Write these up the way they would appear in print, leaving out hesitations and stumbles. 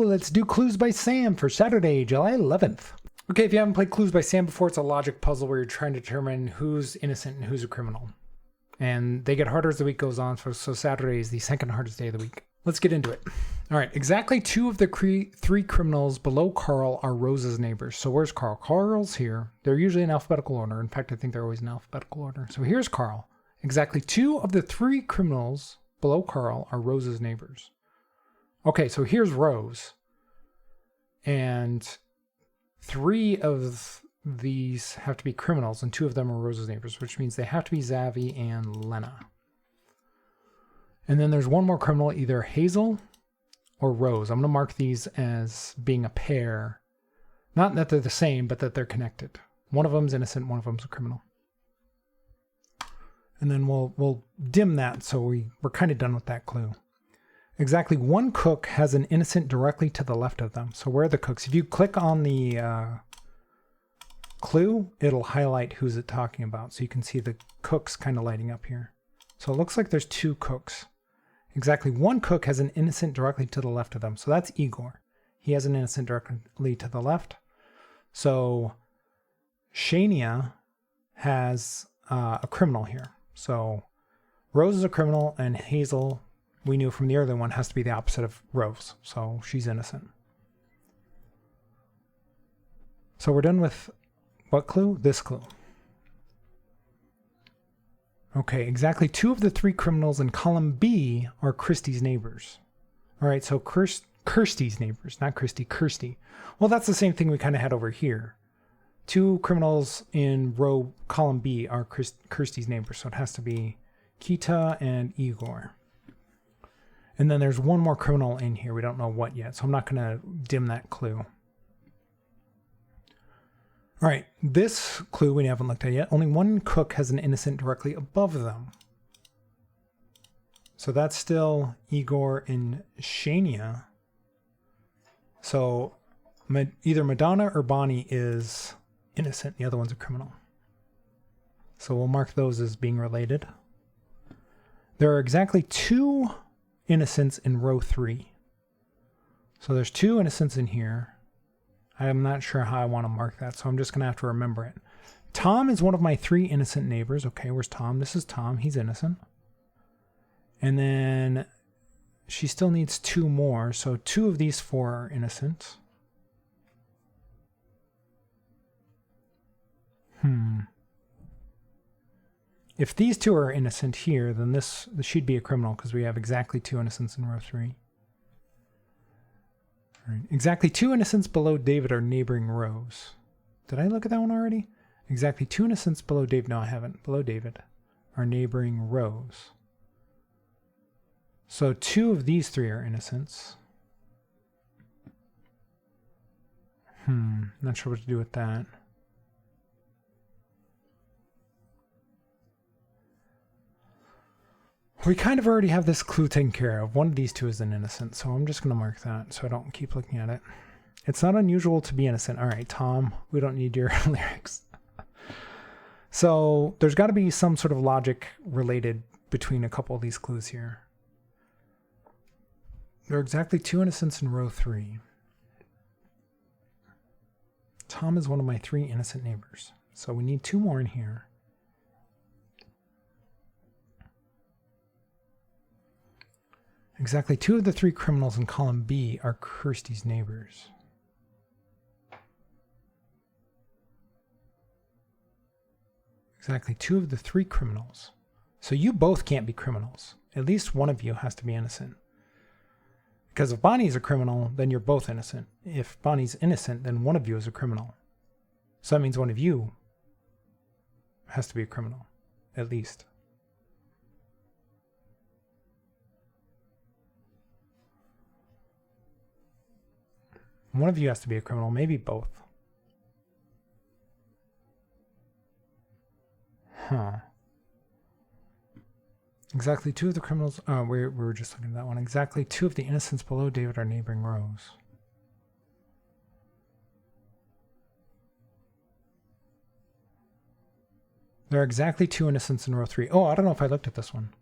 let's do Clues by Sam for Saturday, July 11th. Okay, if you haven't played Clues by Sam before, it's a logic puzzle where you're trying to determine who's innocent and who's a criminal. And they get harder as the week goes on, so Saturday is the second hardest day of the week. Let's get into it. All right, exactly 2 of the 3 criminals below Carl are Rose's neighbors. So where's Carl? Carl's here. They're usually in alphabetical order. In fact, I think they're always in alphabetical order. So here's Carl. Exactly 2 of the 3 criminals below Carl are Rose's neighbors. Okay, so here's Rose. And 3 of these have to be criminals, and 2 of them are Rose's neighbors, which means they have to be Zavi and Lena. And then there's one more criminal, either Hazel or Rose. I'm going to mark these as being a pair. Not that they're the same, but that they're connected. One of them's innocent, one of them's a criminal. And then we'll dim that, so we're kind of done with that clue. Exactly 1 cook has an innocent directly to the left of them. So where are the cooks? If you click on the clue, it'll highlight who's it talking about. So you can see the cooks kind of lighting up here. So it looks like there's 2 cooks. Exactly 1 cook has an innocent directly to the left of them. So that's Igor. He has an innocent directly to the left. So Shania has a criminal here. So Rose is a criminal, and Hazel, we knew from the earlier one, has to be the opposite of Rose. So she's innocent. So we're done with what clue? This clue. Okay, exactly 2 of the 3 criminals in column B are Kirsty's neighbors. All right, so Kirsty's neighbors, not Christy, Kirsty. Well, that's the same thing we kind of had over here. 2 criminals in column B are Kirsty's neighbors, so it has to be Kita and Igor. And then there's one more criminal in here. We don't know what yet, so I'm not going to dim that clue. All right, this clue we haven't looked at yet. Only 1 cook has an innocent directly above them. So that's still Igor and Shania. So either Madonna or Bonnie is innocent. The other one's a criminal. So we'll mark those as being related. There are exactly 2 innocents in row 3. So there's 2 innocents in here. I'm not sure how I want to mark that, so I'm just going to have to remember it. Tom is one of my 3 innocent neighbors. Okay, where's Tom? This is Tom. He's innocent. And then she still needs 2 more, so 2 of these 4 are innocent. If these 2 are innocent here, then this should be a criminal because we have exactly 2 innocents in row 3. All right. Exactly 2 innocents below David are neighboring rows. Did I look at that one already? Exactly 2 innocents below David. No, I haven't. Below David are neighboring rows. So 2 of these 3 are innocents. Not sure what to do with that. We kind of already have this clue taken care of. One of these 2 is an innocent, so I'm just going to mark that so I don't keep looking at it. It's not unusual to be innocent. All right, Tom, we don't need your lyrics. So there's got to be some sort of logic related between a couple of these clues here. There are exactly 2 innocents in row 3. Tom is one of my 3 innocent neighbors. So we need 2 more in here. Exactly 2 of the 3 criminals in column B are Kirsty's neighbors. Exactly 2 of the 3 criminals. So you both can't be criminals. At least one of you has to be innocent. Because if Bonnie's a criminal, then you're both innocent. If Bonnie's innocent, then one of you is a criminal. So that means one of you has to be a criminal, at least. One of you has to be a criminal, maybe both. Exactly 2 of the criminals... Oh, we were just looking at that one. Exactly 2 of the innocents below David are neighboring rows. There are exactly 2 innocents in row 3. Oh, I don't know if I looked at this one.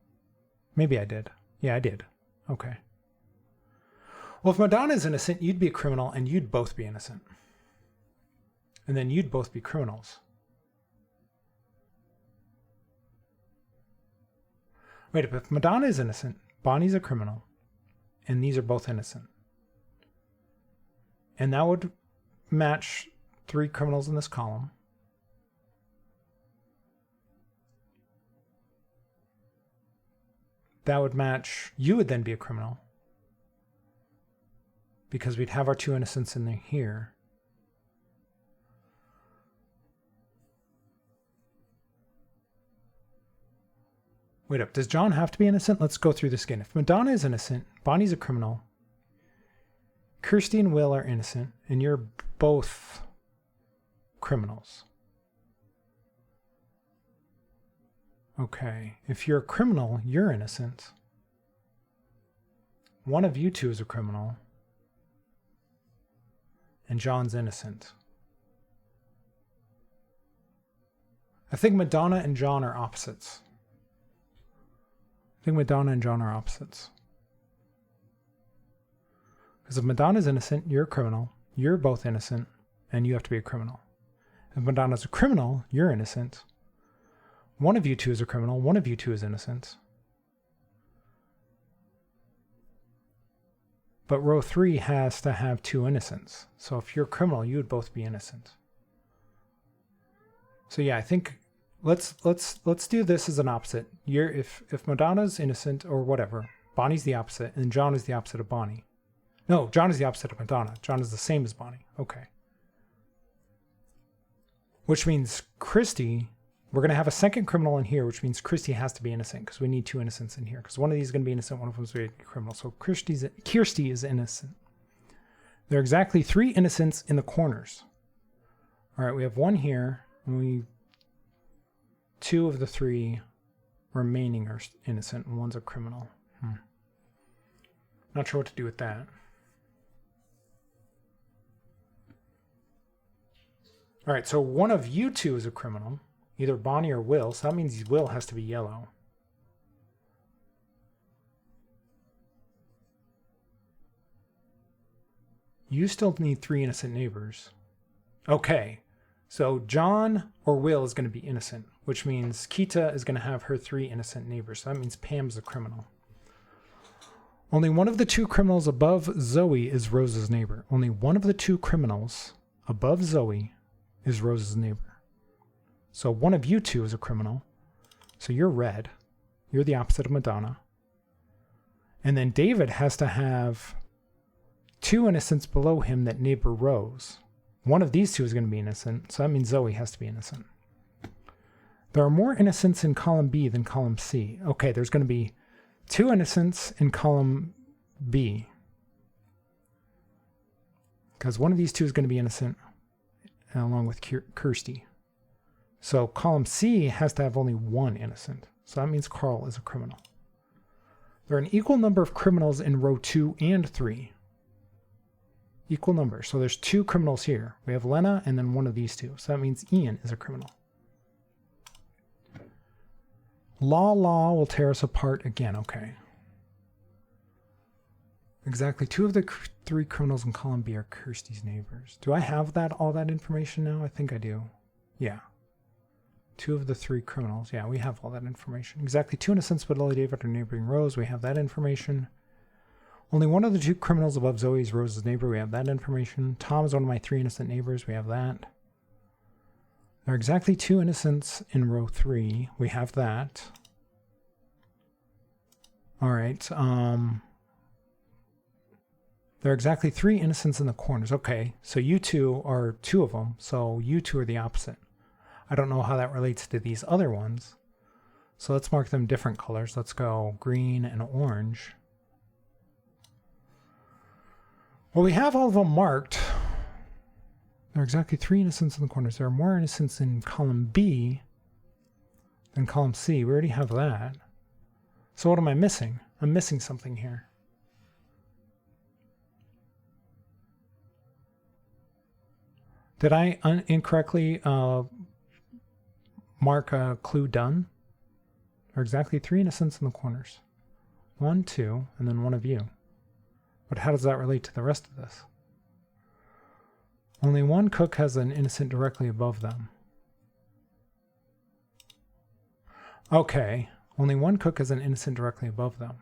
Maybe I did. Yeah, I did. Okay. Well, if Madonna is innocent, you'd be a criminal and you'd both be innocent. And then you'd both be criminals. Wait, if Madonna is innocent, Bonnie's a criminal, and these are both innocent. And that would match 3 criminals in this column. That would match, you would then be a criminal, because we'd have our 2 innocents in here. Wait up, does John have to be innocent? Let's go through this again. If Madonna is innocent, Bonnie's a criminal, Kirsty and Will are innocent, and you're both criminals. Okay, if you're a criminal, you're innocent. One of you 2 is a criminal, and John's innocent. I think Madonna and John are opposites. I think Madonna and John are opposites. Because if Madonna's innocent, you're a criminal, you're both innocent, and you have to be a criminal. If Madonna's a criminal, you're innocent. One of you 2 is a criminal, one of you 2 is innocent. But row 3 has to have 2 innocents. So if you're a criminal, you would both be innocent. So yeah, I think let's do this as an opposite. If Madonna's innocent or whatever, Bonnie's the opposite, and John is the opposite of Bonnie. No, John is the opposite of Madonna. John is the same as Bonnie. Okay. Which means Kirsty, we're going to have a second criminal in here, which means Kirsty has to be innocent because we need 2 innocents in here. Because one of these is going to be innocent, one of them is going to be criminal. So Kirsty is innocent. There are exactly 3 innocents in the corners. All right, we have 1 here, and 2 of the 3 remaining are innocent, and 1's a criminal. Not sure what to do with that. All right, so one of you 2 is a criminal, either Bonnie or Will, so that means Will has to be yellow. You still need 3 innocent neighbors. Okay, so John or Will is going to be innocent, which means Kita is going to have her 3 innocent neighbors. So that means Pam's a criminal. Only one of the 2 criminals above Zoe is Rose's neighbor. Only one of the 2 criminals above Zoe is Rose's neighbor. So one of you 2 is a criminal. So you're red. You're the opposite of Madonna. And then David has to have 2 innocents below him that neighbor Rose. One of these 2 is going to be innocent, so that means Zoe has to be innocent. There are more innocents in column B than column C. Okay, there's going to be 2 innocents in column B. Because one of these 2 is going to be innocent, along with Kirsty. So column C has to have only 1 innocent. So that means Carl is a criminal. There are an equal number of criminals in row 2 and 3. Equal number. So there's 2 criminals here. We have Lena and then one of these 2. So that means Ian is a criminal. Law will tear us apart again. Okay. Exactly 2 of the 3 criminals in column B are Kirsty's neighbors. Do I have all that information now? I think I do. Yeah. 2 of the 3 criminals. Yeah, we have all that information. Exactly 2 innocents below David are neighboring Rose. We have that information. Only one of the 2 criminals above Zoe is Rose's neighbor. We have that information. Tom is one of my 3 innocent neighbors. We have that. There are exactly 2 innocents in row 3. We have that. All right. There are exactly 3 innocents in the corners. Okay, so you 2 are 2 of them. So you 2 are the opposite. I don't know how that relates to these other ones. So let's mark them different colors. Let's go green and orange. Well, we have all of them marked. There are exactly 3 innocents in the corners. There are more innocents in column B than column C. We already have that. So what am I missing? I'm missing something here. Did I incorrectly mark a clue done? There are exactly 3 innocents in the corners. 1, 2, and then one of you. But how does that relate to the rest of this? Only one cook has an innocent directly above them. Okay, only one cook has an innocent directly above them.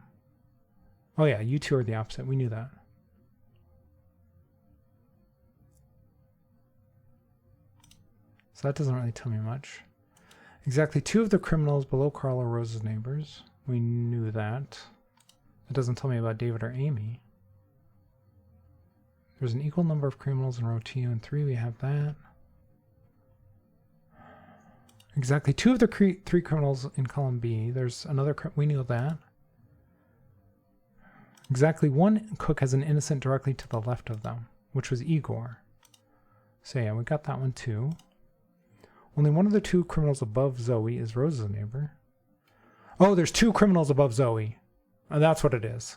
Oh yeah, you two are the opposite. We knew that. So that doesn't really tell me much. Exactly 2 of the criminals below Carl are Rose's neighbors. We knew that. It doesn't tell me about David or Amy. There's an equal number of criminals in row 2 and 3. We have that. Exactly 2 of the 3 criminals in column B. There's another, we knew that. Exactly 1 cook has an innocent directly to the left of them, which was Igor. So yeah, we got that one too. Only one of the 2 criminals above Zoe is Rose's neighbor. Oh, there's 2 criminals above Zoe. Oh, that's what it is.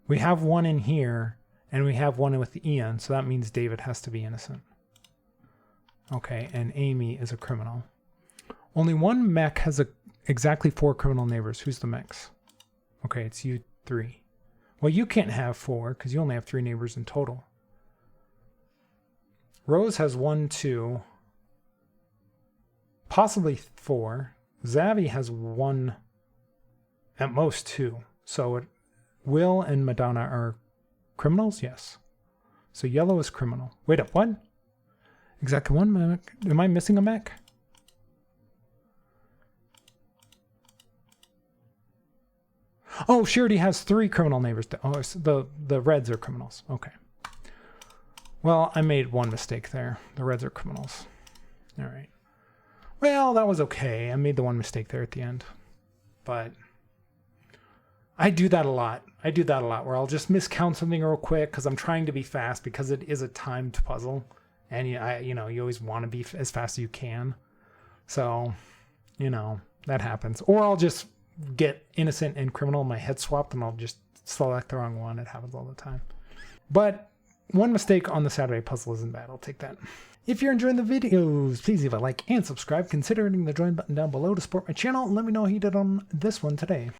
We have one in here, and we have one with Ian, so that means David has to be innocent. Okay, and Amy is a criminal. Only one mech has exactly 4 criminal neighbors. Who's the mechs? Okay, it's you 3. Well, you can't have 4 because you only have 3 neighbors in total. Rose has 1, 2, possibly 4. Zavi has 1, at most 2. So Will and Madonna are criminals? Yes. So yellow is criminal. Wait up, what? Exactly 1 mech. Am I missing a mech? Oh, she already has 3 criminal neighbors. Oh, the reds are criminals. Okay. Well, I made one mistake there. The reds are criminals. All right. Well, that was okay. I made the one mistake there at the end. But I do that a lot. Where I'll just miscount something real quick because I'm trying to be fast because it is a timed puzzle. And you always want to be as fast as you can. So, that happens. Or I'll just get innocent and criminal in my head swapped and I'll just select the wrong one. It happens all the time. But one mistake on the Saturday puzzle isn't bad. I'll take that. If you're enjoying the videos, please leave a like and subscribe. Consider hitting the join button down below to support my channel and let me know how you did on this one today.